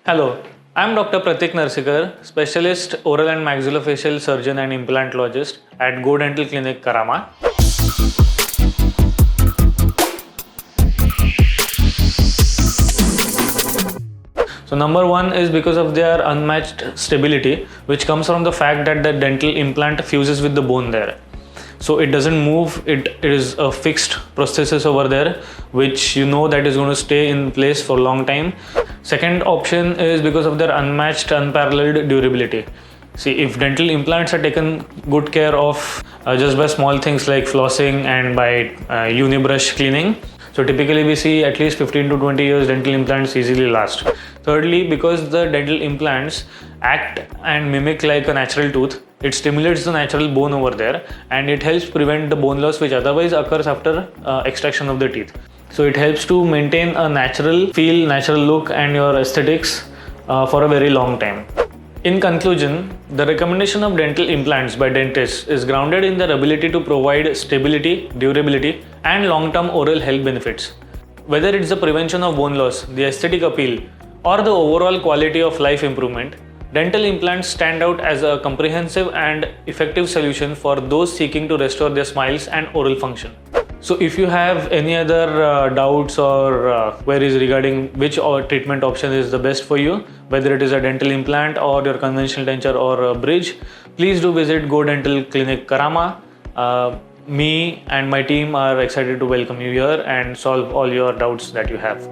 Hello, I'm Dr. Pratik Narsikar, specialist oral and maxillofacial surgeon and implantologist at Go Dental Clinic, Karama. So number one is because of their unmatched stability, which comes from the fact that the dental implant fuses with the bone there. So it doesn't move, it is a fixed prosthesis over there, which you know that is going to stay in place for a long time. Second option is because of their unmatched, unparalleled durability. See, if dental implants are taken good care of just by small things like flossing and by unibrush cleaning, so typically we see at least 15 to 20 years dental implants easily last. Thirdly, because the dental implants act and mimic like a natural tooth, it stimulates the natural bone over there and it helps prevent the bone loss which otherwise occurs after extraction of the teeth. So it helps to maintain a natural feel, natural look and your aesthetics for a very long time. In conclusion, the recommendation of dental implants by dentists is grounded in their ability to provide stability, durability, and long-term oral health benefits. Whether it's the prevention of bone loss, the aesthetic appeal, or the overall quality of life improvement, dental implants stand out as a comprehensive and effective solution for those seeking to restore their smiles and oral function. So if you have any other doubts or queries regarding which treatment option is the best for you, whether it is a dental implant or your conventional denture or a bridge, please do visit Go Dental Clinic, Karama. Me and my team are excited to welcome you here and solve all your doubts that you have.